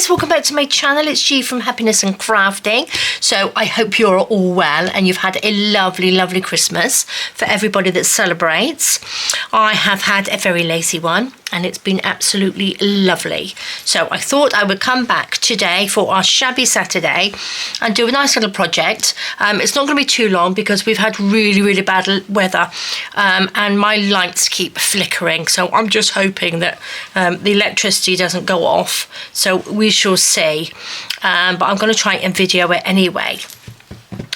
guys, welcome back to my channel. It's G from Happiness and Crafting. So I hope you're all well and you've had a lovely Christmas. For everybody that celebrates, I have had a very lazy one and it's been absolutely lovely. So I thought I would come back today for our Shabby Saturday and do a nice little project. It's not going to be too long because we've had really bad weather and my lights keep flickering, so I'm just hoping that the electricity doesn't go off, so we shall see, but I'm going to try and video it anyway.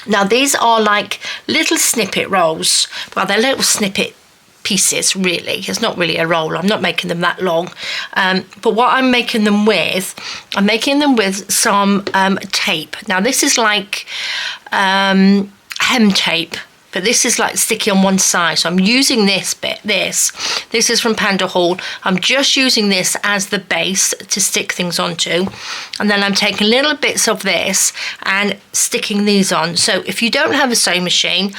Now these are like little snippet rolls. Well, they're little snippet pieces, really. It's not really a roll. I'm not making them that long, but what I'm making them with, I'm making them with some tape. Now this is like hem tape, but this is like sticky on one side, so I'm using this bit. This is from Panda Hall. I'm just using this as the base to stick things onto, and then I'm taking little bits of this and sticking these on. So if you don't have a sewing machine,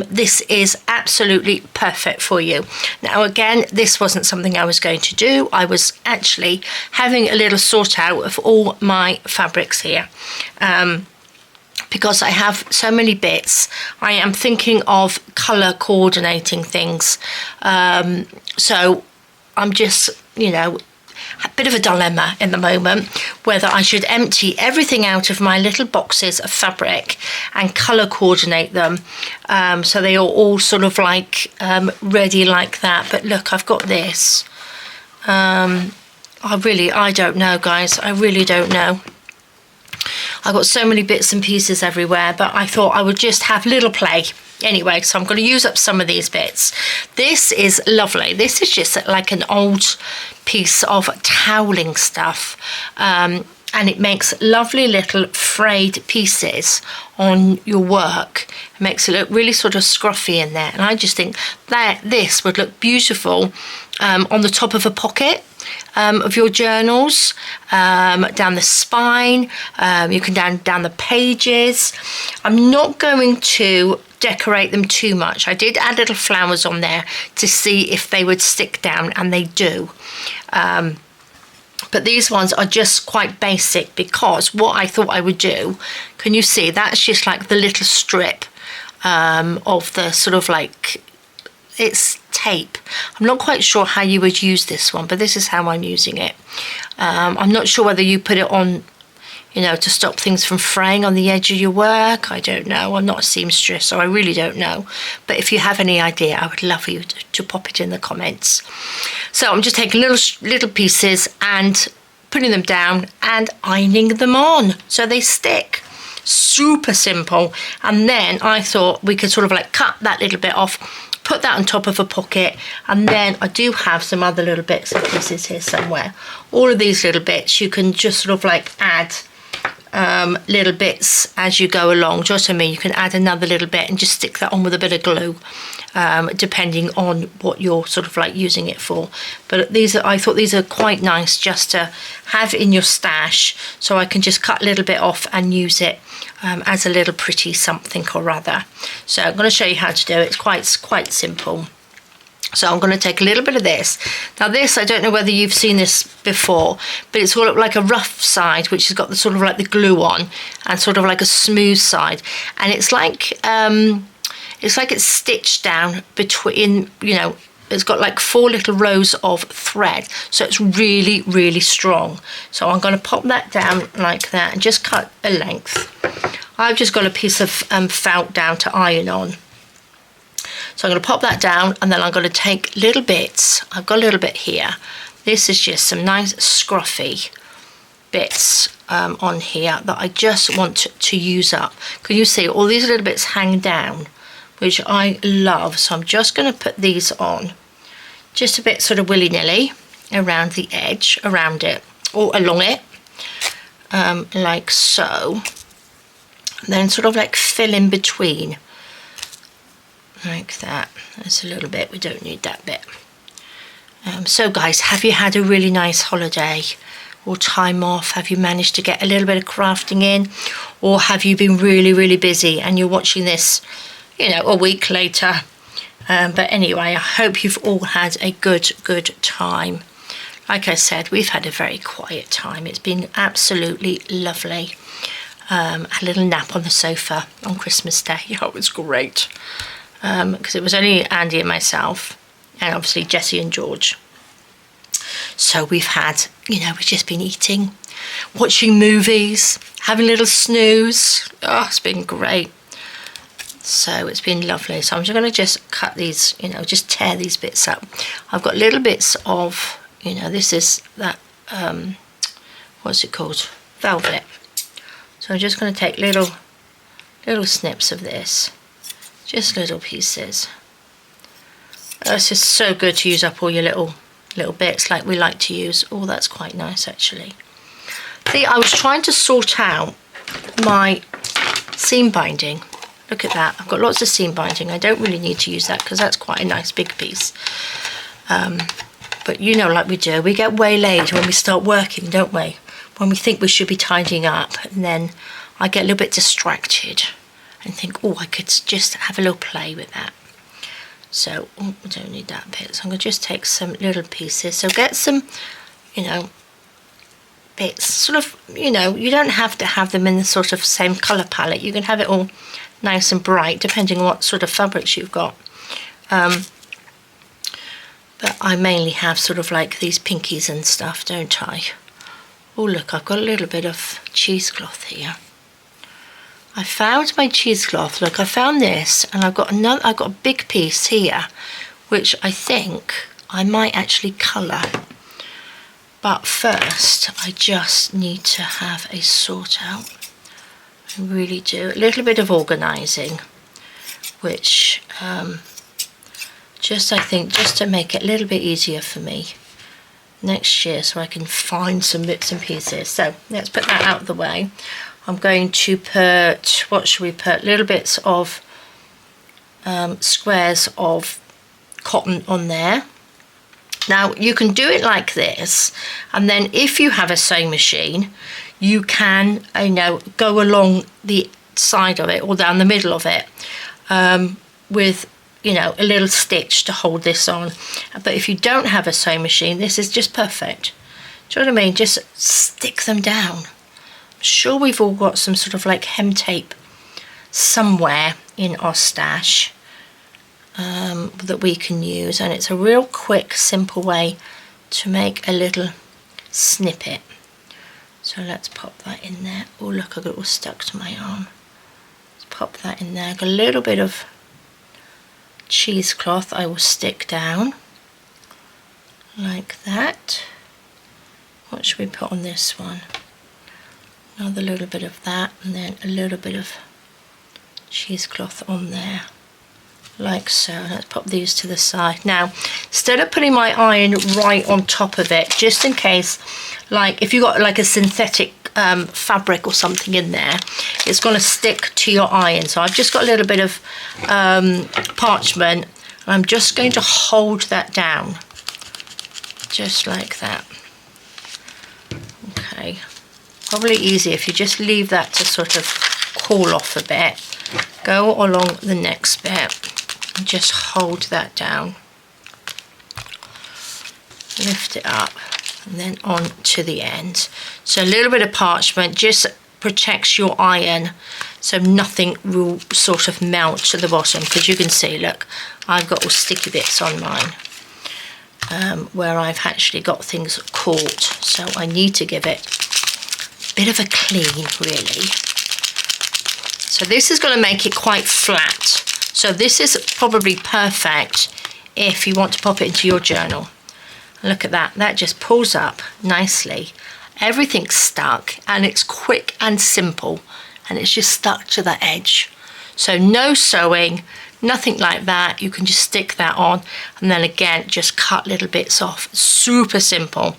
this is absolutely perfect for you. Now again, this wasn't something I was going to do. I was actually having a little sort out of all my fabrics here. Because I have so many bits, I am thinking of colour coordinating things. So I'm just, you know, a bit of a dilemma in the moment, whether I should empty everything out of my little boxes of fabric and colour coordinate them, so they are all sort of like ready like that. But look, I've got this. I don't know, guys. I really don't know. I've got so many bits and pieces everywhere, but I thought I would just have little play. Anyway, so I'm going to use up some of these bits. This is lovely. This is just like an old piece of toweling stuff. And it makes lovely little frayed pieces on your work. It makes it look really sort of scruffy in there. And I just think that this would look beautiful on the top of a pocket of your journals, down the spine. You can down the pages. I'm not going to decorate them too much. I did add little flowers on there to see if they would stick down, and they do. But these ones are just quite basic, because what I thought I would do, can you see, that's just like the little strip of the sort of like, it's tape. I'm not quite sure how you would use this one, but this is how I'm using it. I'm not sure whether you put it on, you know, to stop things from fraying on the edge of your work. I don't know. I'm not a seamstress, so I really don't know. But if you have any idea, I would love you to pop it in the comments. So I'm just taking little pieces and putting them down and ironing them on so they stick. Super simple. And then I thought we could sort of like cut that little bit off, put that on top of a pocket, and then I do have some other little bits and pieces here somewhere. All of these little bits you can just sort of like add little bits as you go along. Just I mean, you can add another little bit and just stick that on with a bit of glue, depending on what you're sort of like using it for. But these are, I thought these are quite nice just to have in your stash, so I can just cut a little bit off and use it as a little pretty something or other. So I'm going to show you how to do it. It's quite simple. So I'm going to take a little bit of this. Now this, I don't know whether you've seen this before, but it's sort of like a rough side, which has got the sort of like the glue on, and sort of like a smooth side. And it's like it's stitched down between, you know, it's got like 4 little rows of thread. So it's really strong. So I'm going to pop that down like that and just cut a length. I've just got a piece of felt down to iron on. So I'm going to pop that down, and then I'm going to take little bits. I've got a little bit here. This is just some nice scruffy bits on here that I just want to use up. Can you see all these little bits hang down, which I love? So I'm just going to put these on just a bit sort of willy-nilly around the edge, around it, or along it, like so. And then sort of like fill in between. Like that. That's a little bit, we don't need that bit. So guys, have you had a really nice holiday or time off? Have you managed to get a little bit of crafting in, or have you been really busy and you're watching this, you know, a week later? But anyway, I hope you've all had a good time. like I said, we've had a very quiet time. It's been absolutely lovely. A little nap on the sofa on Christmas Day. Oh, it was great. Because it was only Andy and myself, and obviously Jessie and George. So we've had, you know, we've just been eating, watching movies, having a little snooze. Oh, it's been great. So it's been lovely. So I'm just going to just cut these, you know, just tear these bits up. I've got little bits of, you know, this is that, what's it called? Velvet. So I'm just going to take little snips of this, just little pieces. It's just so good to use up all your little bits like we like to use. Oh, that's quite nice actually. See, I was trying to sort out my seam binding. Look at that. I've got lots of seam binding. I don't really need to use that because that's quite a nice big piece. But you know, like we do, we get waylaid when we start working, don't we? When we think we should be tidying up, and then I get a little bit distracted and think, oh, I could just have a little play with that. So, oh, we don't need that bit. So I'm going to just take some little pieces. So get some, you know, bits, sort of, you know, you don't have to have them in the sort of same colour palette. You can have it all nice and bright, depending on what sort of fabrics you've got. But I mainly have sort of like these pinkies and stuff, don't I? Oh look, I've got a little bit of cheesecloth here. I found my cheesecloth. Look, I found this, and I've got a big piece here, which I think I might actually colour. But first, I just need to have a sort out. I really do. A little bit of organising, which I think just to make it a little bit easier for me next year, so I can find some bits and pieces. So let's put that out of the way. I'm going to put, what should we put? Little bits of squares of cotton on there. Now you can do it like this, and then if you have a sewing machine, you can, you know, go along the side of it or down the middle of it with, you know, a little stitch to hold this on. But if you don't have a sewing machine, this is just perfect. Do you know what I mean? Just stick them down. I'm sure we've all got some sort of like hem tape somewhere in our stash that we can use, and it's a real quick, simple way to make a little snippet. So let's pop that in there. Oh look, I got it all stuck to my arm. Let's pop that in there. I've got a little bit of cheesecloth I will stick down like that. What should we put on this one? Another little bit of that, and then a little bit of cheesecloth on there, like so. Let's pop these to the side. Now, instead of putting my iron right on top of it, just in case, like if you've got like a synthetic fabric or something in there, it's going to stick to your iron. So I've just got a little bit of parchment, and I'm just going to hold that down, just like that. Okay. Probably easier if you just leave that to sort of cool off a bit. Go along the next bit and just hold that down. Lift it up and then on to the end. So a little bit of parchment just protects your iron, so nothing will sort of melt to the bottom, because you can see, look, I've got all sticky bits on mine where I've actually got things caught. So I need to give it bit of a clean, really. So this is going to make it quite flat. So this is probably perfect if you want to pop it into your journal. Look at that. That just pulls up nicely. Everything's stuck, and it's quick and simple, and it's just stuck to the edge. So no sewing, nothing like that. You can just stick that on, and then again just cut little bits off. Super simple.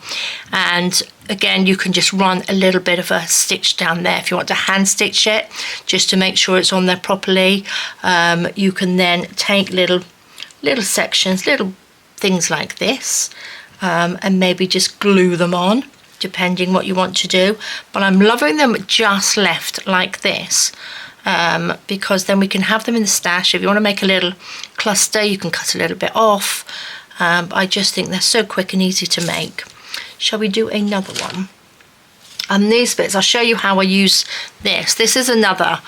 And again, you can just run a little bit of a stitch down there if you want to hand stitch it, just to make sure it's on there properly. You can then take little sections, little things like this, and maybe just glue them on, depending what you want to do. But I'm loving them just left like this, because then we can have them in the stash. If you want to make a little cluster, you can cut a little bit off. I just think they're so quick and easy to make. shall we do another one? And these bits, I'll show you how I use this. This is another,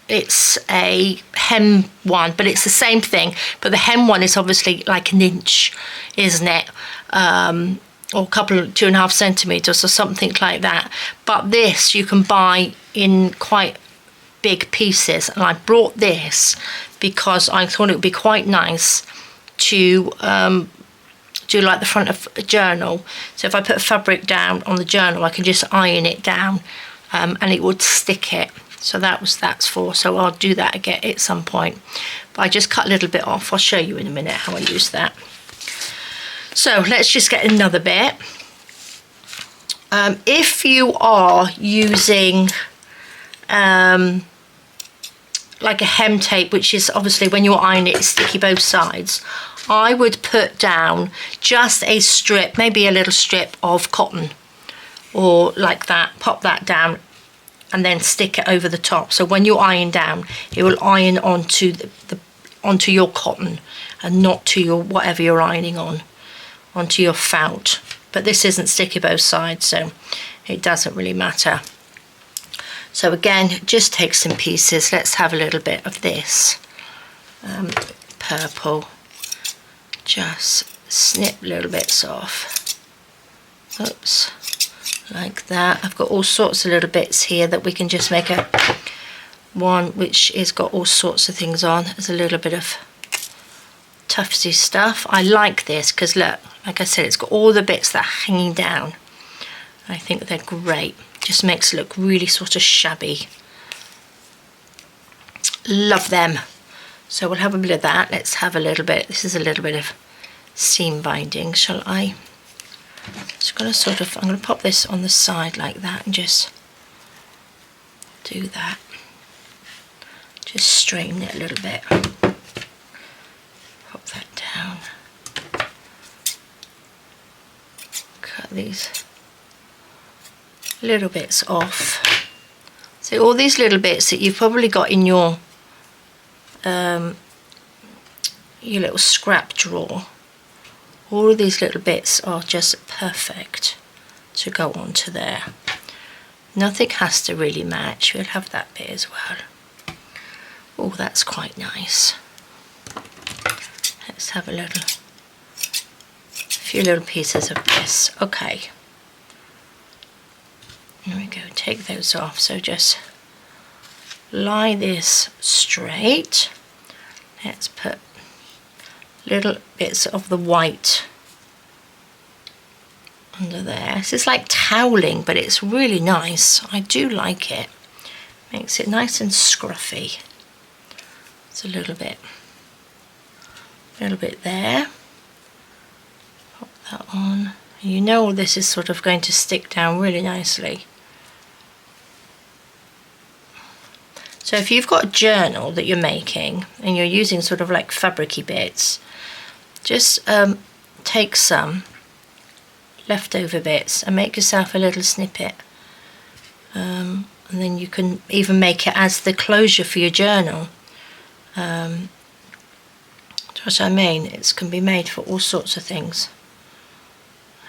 it's a hem one, but it's the same thing. But the hem one is obviously like an inch, isn't it? Or a couple of 2.5 centimeters or something like that. But this you can buy in quite big pieces. And I brought this because I thought it would be quite nice to do like the front of a journal. So if I put fabric down on the journal, I can just iron it down and it would stick it. So that's for. So I'll do that again at some point. But I just cut a little bit off. I'll show you in a minute how I use that. So let's just get another bit. If you are using like a hem tape, which is obviously when you iron it, it's sticky both sides, I would put down just a strip, maybe a little strip of cotton or like that, pop that down and then stick it over the top. So when you iron down, it will iron onto onto your cotton and not to your whatever you're ironing on, onto your felt. But this isn't sticky both sides, so it doesn't really matter. So again, just take some pieces. Let's have a little bit of this purple. Just snip little bits off. Oops, like that. I've got all sorts of little bits here that we can just make a one which has got all sorts of things on. There's a little bit of tufty stuff. I like this because look, like I said, it's got all the bits that are hanging down. I think they're great. Just makes it look really sort of shabby. Love them. So we'll have a bit of that. Let's have a little bit. This is a little bit of seam binding, shall I? Just gonna sort of, I'm gonna pop this on the side like that and just do that. Just straighten it a little bit. Pop that down. Cut these little bits off. So all these little bits that you've probably got in your little scrap drawer, all of these little bits are just perfect to go onto there. Nothing has to really match. We'll have that bit as well. Oh, that's quite nice. Let's have a few little pieces of this. Okay. There we go, take those off. So just lie this straight. Let's put little bits of the white under there. This is like toweling, but it's really nice. I do like it. Makes it nice and scruffy. It's a little bit there. Pop that on. You know all this is sort of going to stick down really nicely. So if you've got a journal that you're making and you're using sort of like fabricy bits, just take some leftover bits and make yourself a little snippet. And then you can even make it as the closure for your journal. That's what I mean. It can be made for all sorts of things.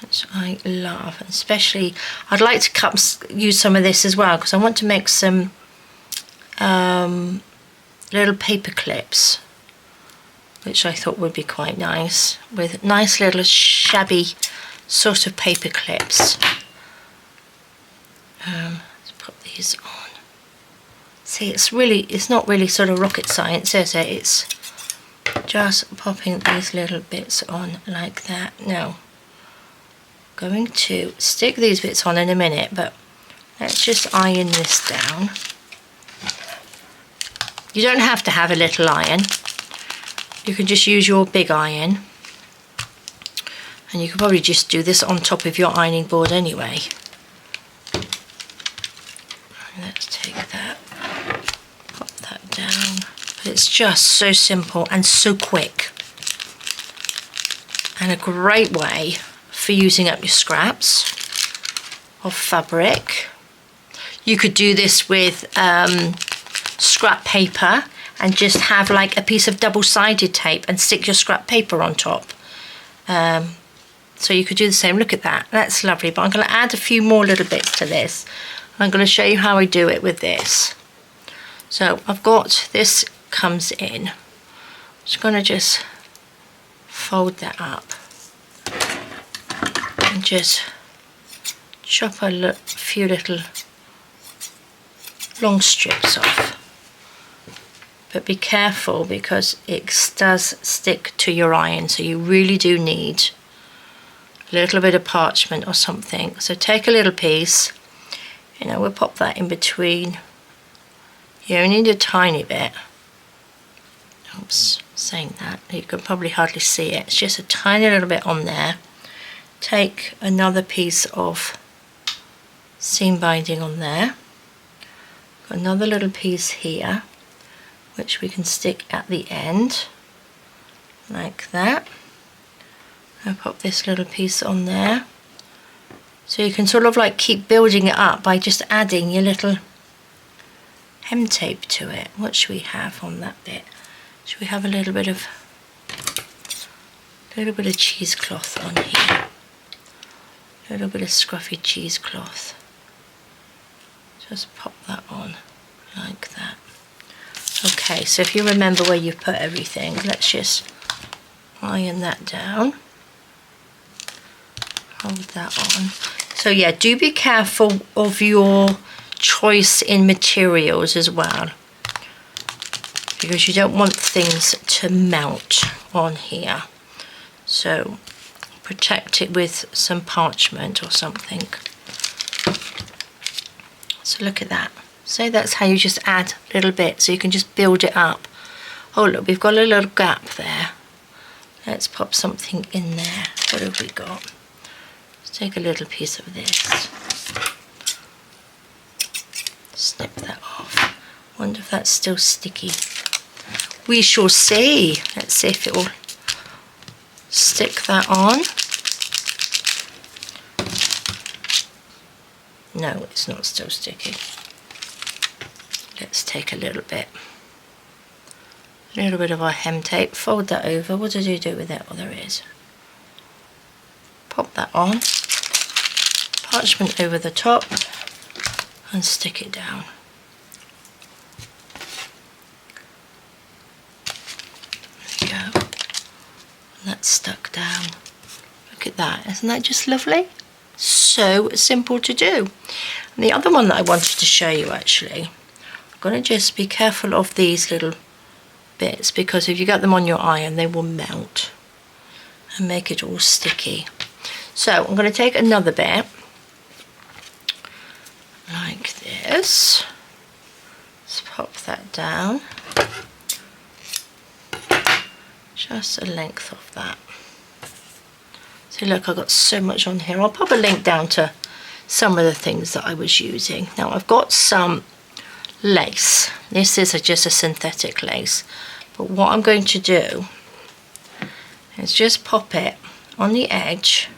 Which I love, especially I'd like to use some of this as well because I want to make some little paper clips, which I thought would be quite nice, with nice little shabby sort of paper clips. Let's put these on. See, it's not really sort of rocket science, is it? It's just popping these little bits on like that. Now, going to stick these bits on in a minute, but let's just iron this down. You don't have to have a little iron. You can just use your big iron. And you can probably just do this on top of your ironing board anyway. Let's take that, pop that down. But it's just so simple and so quick. And a great way for using up your scraps of fabric. You could do this with scrap paper and just have like a piece of double-sided tape and stick your scrap paper on top. So you could do the same. Look at that, that's lovely. But I'm going to add a few more little bits to this. I'm going to show you how I do it with this. So I've got this comes in. I'm just going to just fold that up and just chop a few little long strips off. But be careful because it does stick to your iron, so you really do need a little bit of parchment or something. So take a little piece, you know, we'll pop that in between. You only need a tiny bit. Oops, saying that, you can probably hardly see it. It's just a tiny little bit on there. Take another piece of seam binding on there. Got another little piece here, which we can stick at the end, like that. I'll pop this little piece on there. So you can sort of like keep building it up by just adding your little hem tape to it. What should we have on that bit? Should we have a little bit of cheesecloth on here? A little bit of scruffy cheesecloth. Just pop that on like that. Okay, so if you remember where you put everything, let's just iron that down. Hold that on. So yeah, do be careful of your choice in materials as well, because you don't want things to melt on here. So protect it with some parchment or something. So look at that. So that's how you just add a little bit, so you can just build it up. Oh look, we've got a little gap there. Let's pop something in there. What have we got? Let's take a little piece of this. Snip that off. Wonder if that's still sticky. We shall see. Let's see if it will stick that on. No, it's not still sticky. Let's take a little bit of our hem tape, fold that over. What did you do with it? Oh, there it is. Pop that on, parchment over the top, and stick it down. There we go. And that's stuck down. Look at that, isn't that just lovely? So simple to do. And the other one that I wanted to show you, actually, I'm going to just be careful of these little bits, because if you get them on your iron they will melt and make it all sticky. So I'm going to take another bit like this. Let's pop that down, just a length of that. So look, I've got so much on here. I'll pop a link down to some of the things that I was using. Now I've got some lace. This is just a synthetic lace, but what I'm going to do is just pop it on the edge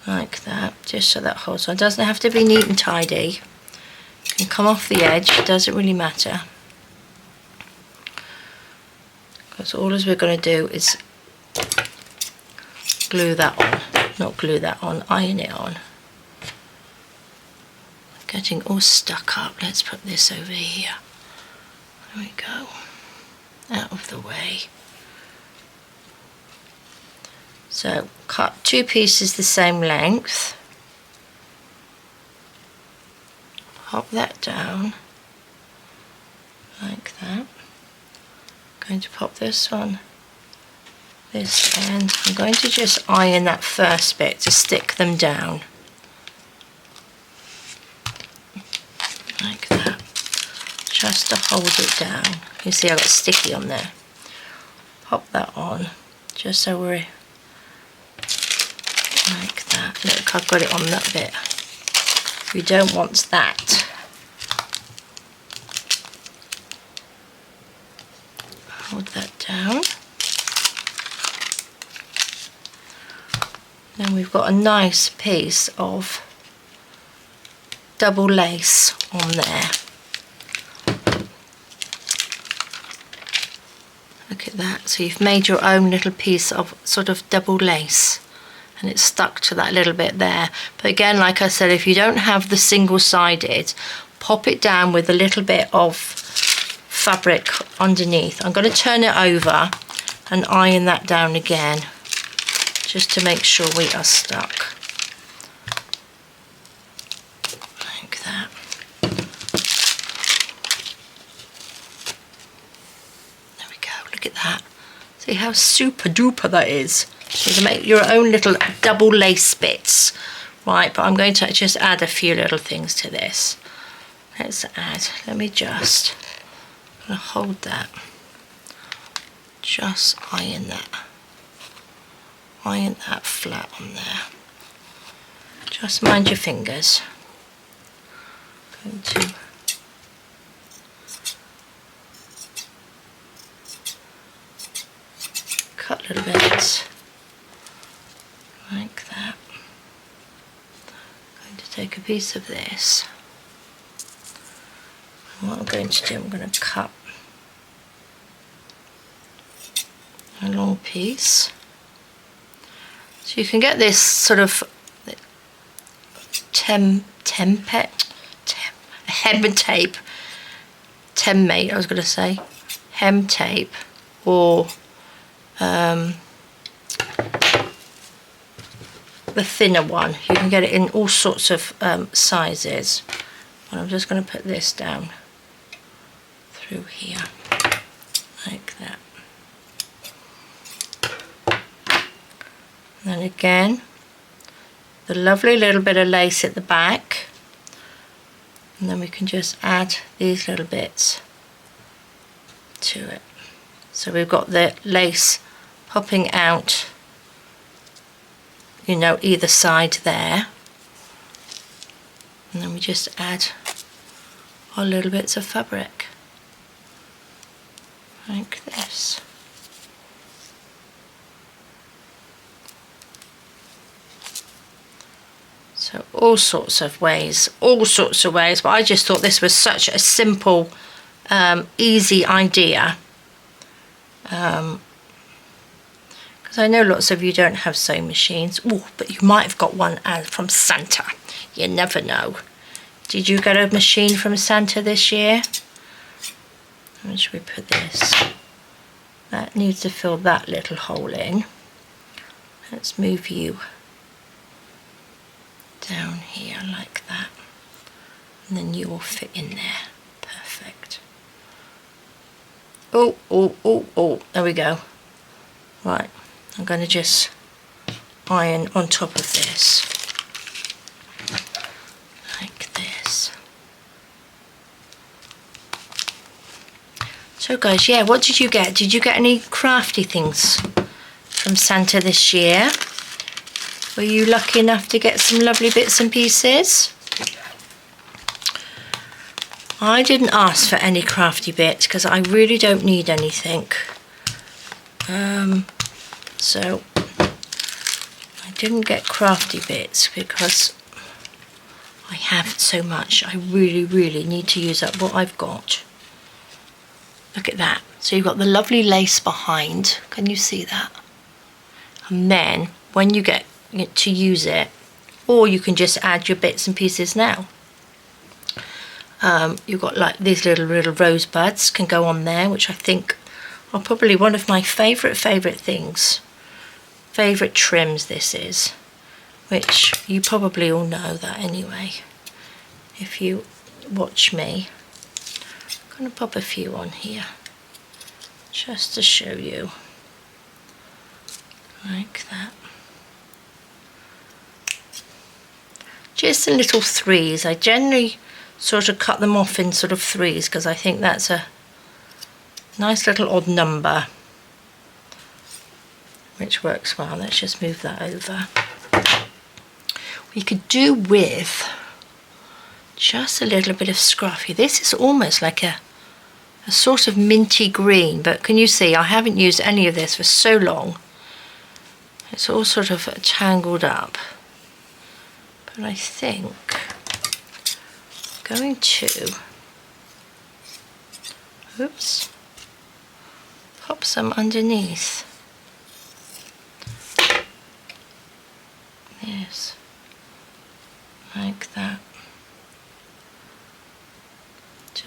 like that, just so that holds on. It doesn't have to be neat and tidy. It can come off the edge, it doesn't really matter, because all we're going to do is glue that on, not glue that on, iron it on. Getting all stuck up. Let's put this over here. There we go. Out of the way. So cut two pieces the same length. Pop that down like that. I'm going to pop this one this end. I'm going to just iron that first bit to stick them down. Like that. Just to hold it down. You see I got sticky on there. Pop that on, just so we're like that. Look, I've got it on that bit. We don't want that. Hold that down. Then we've got a nice piece of double lace on there. Look at that. So you've made your own little piece of sort of double lace and it's stuck to that little bit there. But again, like I said, if you don't have the single-sided, pop it down with a little bit of fabric underneath. I'm going to turn it over and iron that down again, just to make sure we are stuck. Like that. There we go, look at that. See how super duper that is. You can make your own little double lace bits. Right, but I'm going to just add a few little things to this. Let's add, let me just, I'm going to hold that. Just iron that flat on there. Just mind your fingers. Going to cut little bits like that. I'm going to take a piece of this, and what I'm going to do, I'm going to cut a long piece. So you can get this sort of hem tape, I was going to say, hem tape, or the thinner one. You can get it in all sorts of sizes. And I'm just going to put this down through here, like that. And then again, the lovely little bit of lace at the back, and then we can just add these little bits to it. So we've got the lace popping out, you know, either side there, and then we just add our little bits of fabric like this. So all sorts of ways, but I just thought this was such a simple, easy idea. Because I know lots of you don't have sewing machines. Oh, but you might have got one from Santa. You never know. Did you get a machine from Santa this year? Where should we put this? That needs to fill that little hole in. Let's move you down here like that, and then you will fit in there. Perfect. Oh, there we go. Right, I'm going to just iron on top of this like this. So guys, yeah, what did you get? Did you get any crafty things from Santa this year? Were you lucky enough to get some lovely bits and pieces? I didn't ask for any crafty bits because I really don't need anything. So I didn't get crafty bits because I have so much. I really need to use up what I've got. Look at that. So you've got the lovely lace behind. Can you see that? And then when you get to use it, or you can just add your bits and pieces now. You've got like these little rosebuds can go on there, which I think are probably one of my favourite things. Favourite trims this is, which you probably all know that anyway, if you watch me. I'm going to pop a few on here, just to show you, like that. Just in little threes. I generally sort of cut them off in sort of threes because I think that's a nice little odd number, which works well. Let's just move that over. We could do with just a little bit of scruffy. This is almost like a sort of minty green, but can you see I haven't used any of this for so long. It's all sort of tangled up. But I think I'm going to, oops, pop some underneath.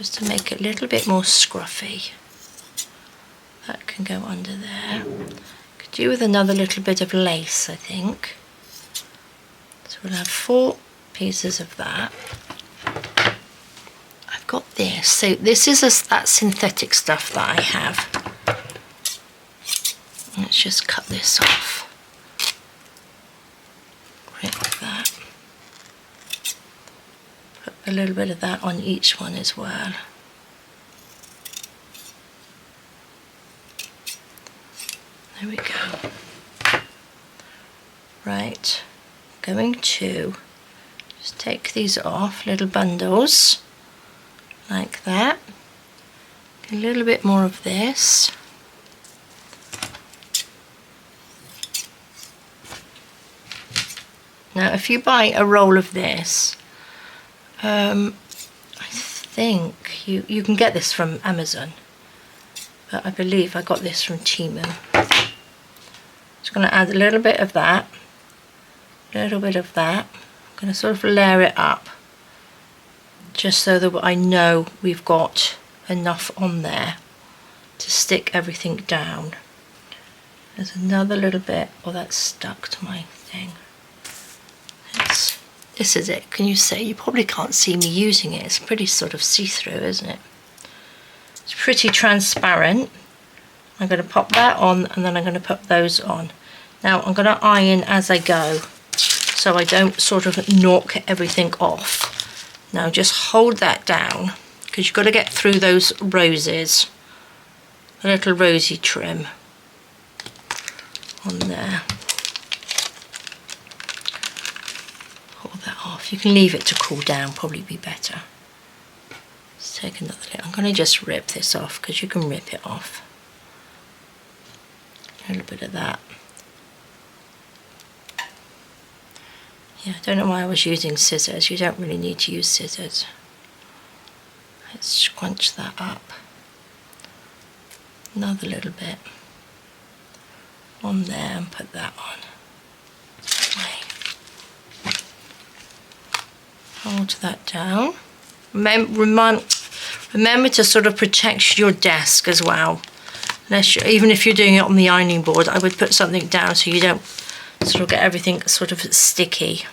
just to make it a little bit more scruffy. That can go under there. Could do with another little bit of lace, I think. So we'll have 4 pieces of that. I've got this. So this is that synthetic stuff that I have. Let's just cut this off. Right like that. Put a little bit of that on each one as well. There we go. Right, going to just take these off, little bundles, like that. A little bit more of this. Now, if you buy a roll of this, I think you can get this from Amazon, but I believe I got this from Temu. Just going to add a little bit of that, a little bit of that. I'm going to sort of layer it up, just so that I know we've got enough on there to stick everything down. There's another little bit. Oh, that's stuck to my thing. This is it. Can you see? You probably can't see me using it. It's pretty sort of see-through, isn't it? It's pretty transparent. I'm going to pop that on, and then I'm going to put those on. Now I'm going to iron as I go, so I don't sort of knock everything off. Now just hold that down, because you've got to get through those roses. A little rosy trim on there. Hold that off. You can leave it to cool down, probably be better. Let's take another little. I'm going to just rip this off, because you can rip it off. A little bit of that. Yeah, I don't know why I was using scissors. You don't really need to use scissors. Let's scrunch that up. Another little bit on there and put that on. Hold that down. Remember to sort of protect your desk as well. Even if you're doing it on the ironing board, I would put something down so you don't sort of get everything sort of sticky.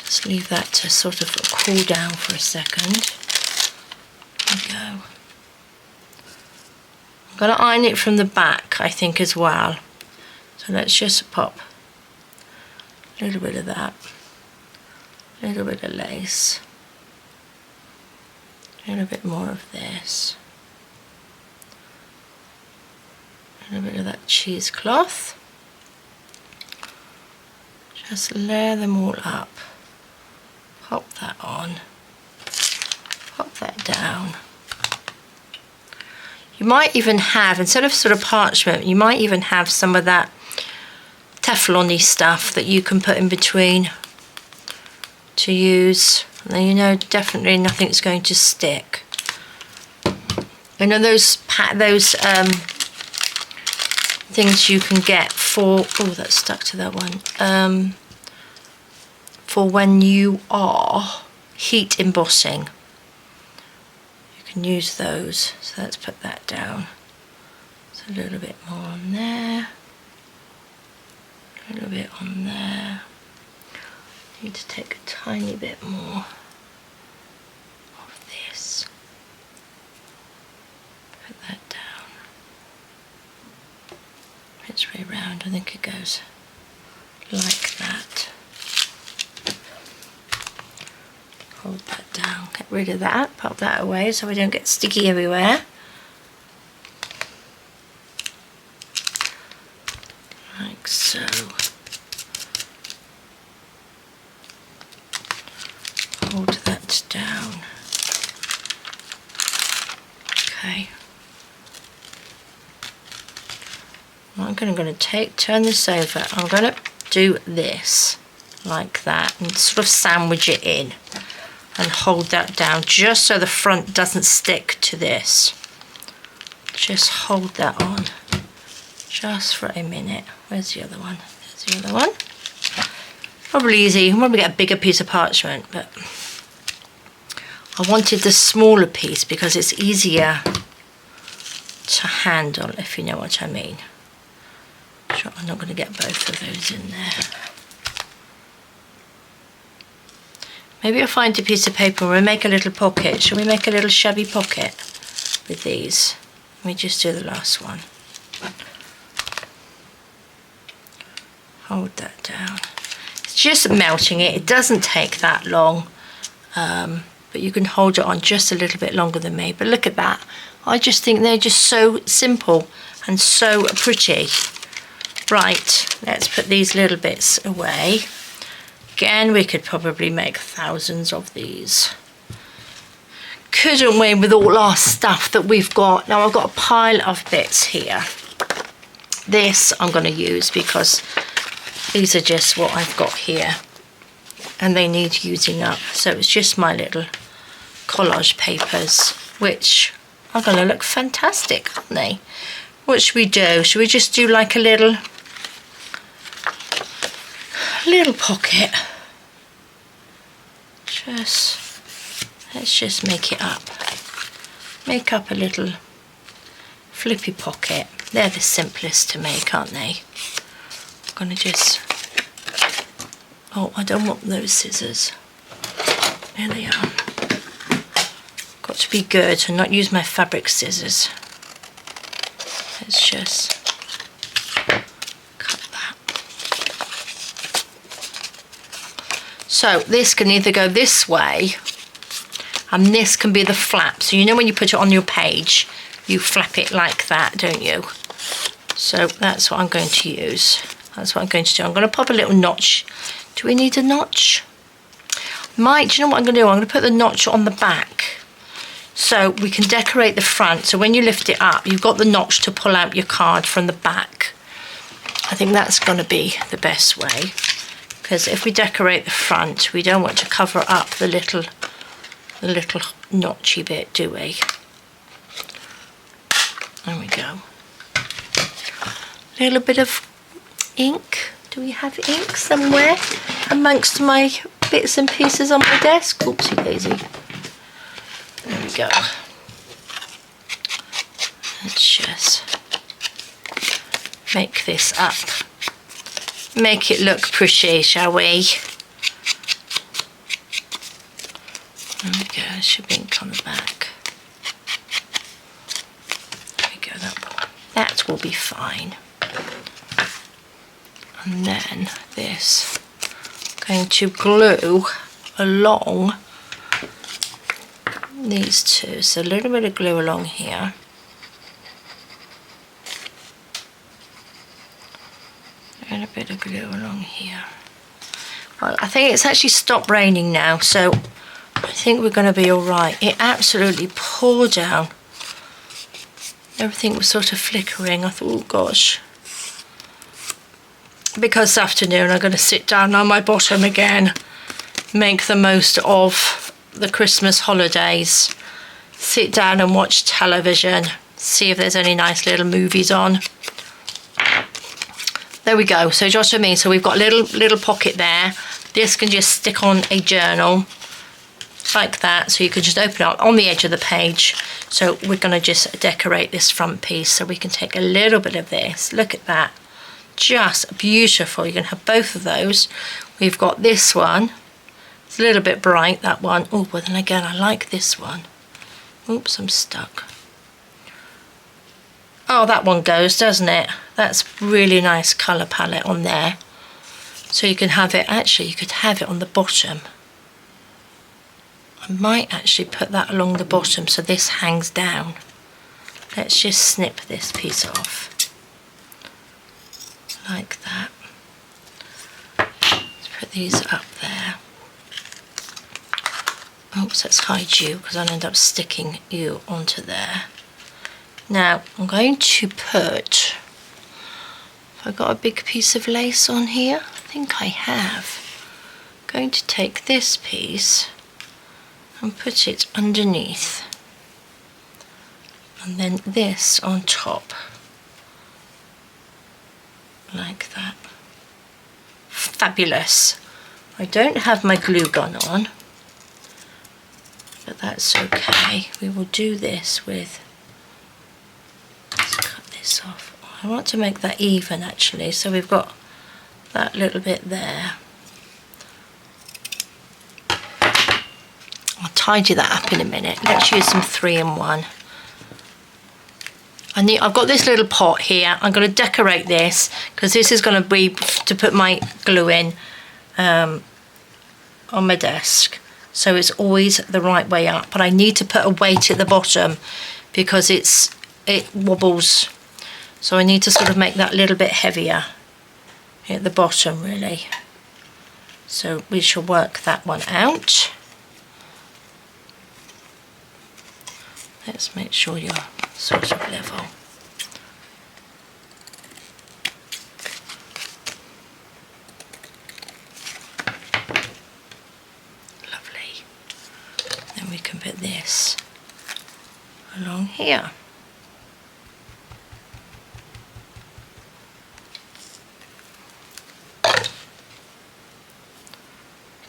Just leave that to sort of cool down for a second. There we go. I'm going to iron it from the back, I think, as well. So let's just pop a little bit of that. A little bit of lace. A little bit more of this. A little bit of that cheesecloth. Just layer them all up. Pop that on. Pop that down. You might even have, instead of sort of parchment, you might even have some of that Teflon-y stuff that you can put in between to use. And then you know definitely nothing's going to stick. You know those things you can get for, oh, that's stuck to that one, for when you are heat embossing. You can use those. So let's put that down. So a little bit more on there, a little bit on there. Need to take a tiny bit more of this. Put that down. It's way round. I think it goes like that. Hold that down. Get rid of that. Pop that away so we don't get sticky everywhere. Like so. Hold that down. Okay. I'm going to turn this over. I'm going to do this like that and sort of sandwich it in and hold that down just so the front doesn't stick to this. Just hold that on just for a minute. Where's the other one? There's the other one. Probably easy. You can probably get a bigger piece of parchment, but I wanted the smaller piece because it's easier to handle, if you know what I mean. Sure, I'm not going to get both of those in there. Maybe I'll find a piece of paper and we'll make a little pocket. Shall we make a little shabby pocket with these? Let me just do the last one. Hold that down. It's just melting it. It doesn't take that long. But you can hold it on just a little bit longer than me. But look at that. I just think they're just so simple and so pretty. Right, let's put these little bits away. Again, we could probably make thousands of these. Couldn't we, with all our stuff that we've got? Now I've got a pile of bits here. This I'm going to use because these are just what I've got here. And they need using up. So it's just my little collage papers, which are going to look fantastic, aren't they? What should we do? Should we just do like a little pocket? Let's just make it up. Make up a little flippy pocket. They're the simplest to make, aren't they? I'm going to just... Oh, I don't want those scissors. There they are. Got to be good and not use my fabric scissors. Let's just cut that. So this can either go this way, and this can be the flap. So you know when you put it on your page, you flap it like that, don't you? So that's what I'm going to use. That's what I'm going to do. I'm going to pop a little notch. Do we need a notch? Do you know what I'm going to do? I'm going to put the notch on the back so we can decorate the front. So when you lift it up, you've got the notch to pull out your card from the back. I think that's going to be the best way, because if we decorate the front, we don't want to cover up the little notchy bit, do we? There we go. A little bit of ink. Do we have ink somewhere amongst my bits and pieces on my desk? Oopsie daisy. There we go. Let's just make this up. Make it look pretty, shall we? There we go, there should be ink on the back. There we go, that will be fine. And then this, I'm going to glue along these two. So a little bit of glue along here. A little bit of glue along here. Well, I think it's actually stopped raining now, so I think we're going to be all right. It absolutely poured down. Everything was sort of flickering. I thought, oh gosh. Because this afternoon I'm going to sit down on my bottom again, make the most of the Christmas holidays, sit down and watch television, see if there's any nice little movies on. There we go. So do you know what I mean? So we've got a little pocket there. This can just stick on a journal like that, so you can just open it up on the edge of the page. So we're going to just decorate this front piece, so we can take a little bit of this. Look at that. Just beautiful. You can have both of those. We've got this one. It's a little bit bright, that one. Oh, but then again, I like this one. Oops, I'm stuck. Oh, that one goes, doesn't it? That's really nice colour palette on there. So you can have it, actually, you could have it on the bottom. I might actually put that along the bottom so this hangs down. Let's just snip this piece off. Like that. Let's put these up there. Oops, let's hide you because I'll end up sticking you onto there. Now I'm going to put, have I got a big piece of lace on here? I think I have. I'm going to take this piece and put it underneath, and then this on top. Like that. Fabulous. I don't have my glue gun on, but that's okay. We will do this with, let's cut this off. I want to make that even actually, so we've got that little bit there. I'll tidy that up in a minute. Let's use some 3-in-1. I've got this little pot here. I'm going to decorate this because this is going to be to put my glue in on my desk. So it's always the right way up. But I need to put a weight at the bottom because it wobbles. So I need to sort of make that a little bit heavier at the bottom really. So we shall work that one out. Let's make sure you're sort of level. Lovely. Then we can put this along here.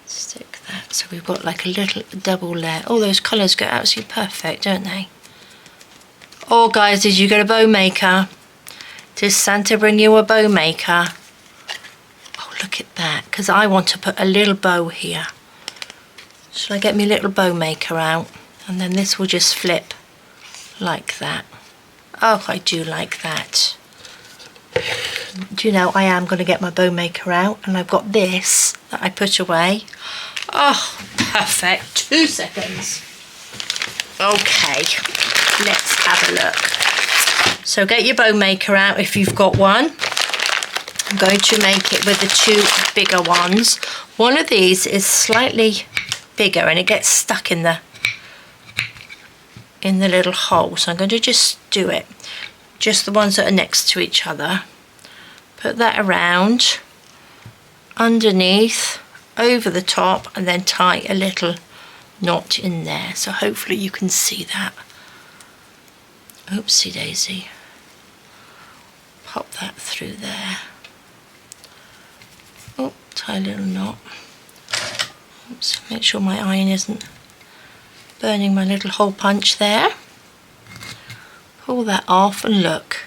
Stick that so we've got like a little double layer. All those colours go absolutely perfect, don't they? Oh guys, did you get a bow maker? Did Santa bring you a bow maker? Oh, look at that, because I want to put a little bow here. Shall I get my little bow maker out? And then this will just flip like that. Oh, I do like that. Do you know, I am going to get my bow maker out, and I've got this that I put away. Oh, perfect. 2 seconds. Okay, let's have a look. So get your bow maker out if you've got one. I'm going to make it with the 2 bigger ones. One of these is slightly bigger and it gets stuck in the little hole. So I'm going to just do it. Just the ones that are next to each other. Put that around, underneath, over the top, and then tie a little knot in there. So hopefully you can see that. Oopsie daisy. Pop that through there. Oh, tie a little knot. Oops, make sure my iron isn't burning my little hole punch there. Pull that off and look.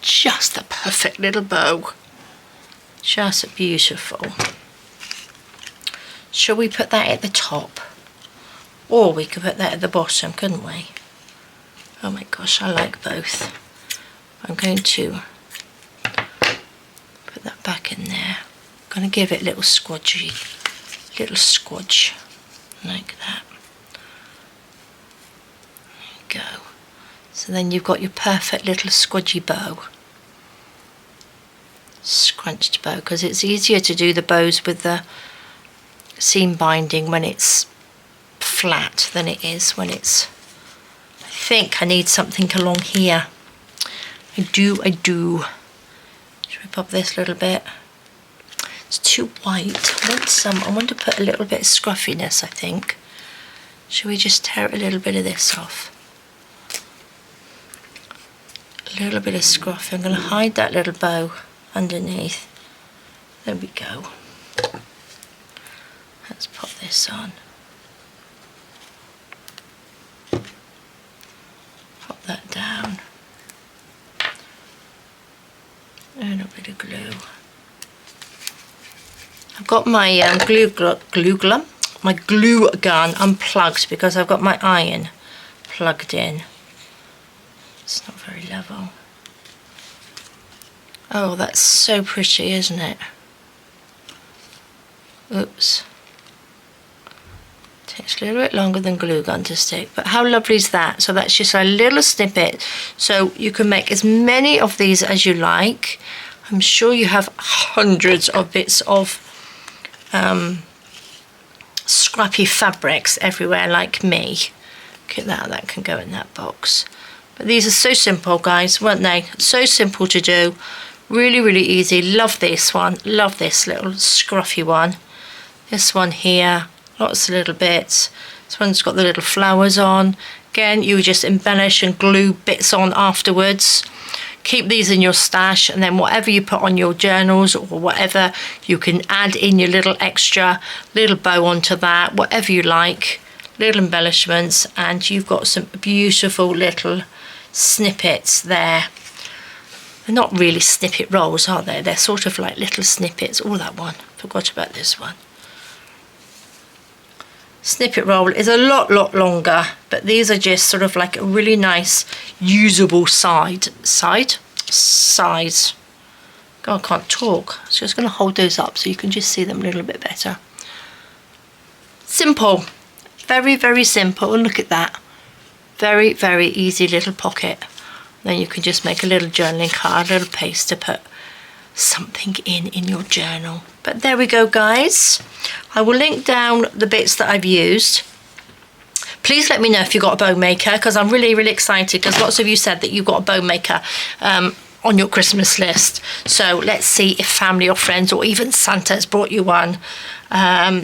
Just the perfect little bow. Just beautiful. Shall we put that at the top? Or we could put that at the bottom, couldn't we? Oh my gosh, I like both. I'm going to put that back in there. I'm going to give it a little squodgy, little squodge, like that. There you go. So then you've got your perfect little squodgy bow. Scrunched bow, because it's easier to do the bows with the seam binding when it's flat than it is when it's... I think I need something along here. I do. Should we pop this a little bit? It's too white. I want to put a little bit of scruffiness, I think. Should we just tear a little bit of this off? A little bit of scruff. I'm going to hide that little bow underneath. There we go. Let's pop this on. Pop that down. And a bit of glue. I've got my glue gun unplugged because I've got my iron plugged in. It's not very level. Oh, that's so pretty, isn't it? Oops. Takes a little bit longer than glue gun to stick, but how lovely is that? So that's just a little snippet. So you can make as many of these as you like. I'm sure you have hundreds of bits of scrappy fabrics everywhere like me. Look at that, that can go in that box. But these are so simple, guys, weren't they? So simple to do. Really, really easy. Love this one. Love this little scruffy one. This one here. Lots of little bits. This one's got the little flowers on. Again, you just embellish and glue bits on afterwards. Keep these in your stash, and then whatever you put on your journals or whatever, you can add in your little extra little bow onto that, whatever you like. little embellishments, and you've got some beautiful little snippets there. They're not really snippet rolls, are they? They're sort of like little snippets. Oh, that one. Forgot about this one. Snippet roll is a lot longer, but these are just sort of like a really nice usable size. God, I can't talk. So I'm just going to hold those up so you can just see them a little bit better. Simple, very simple, and look at that. Very easy little pocket. Then you can just make a little journaling card, a little place to put something in your journal. But there we go, guys. I will link down the bits that I've used. Please let me know if you've got a bow maker, because I'm really excited, because lots of you said that you've got a bow maker on your Christmas list. So let's see if family or friends or even Santa has brought you one.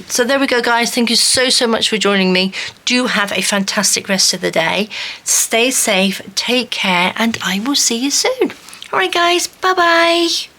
So there we go, guys. Thank you so much for joining me. Do have a fantastic rest of the day. Stay safe, take care, and I will see you soon. All right, guys, bye-bye.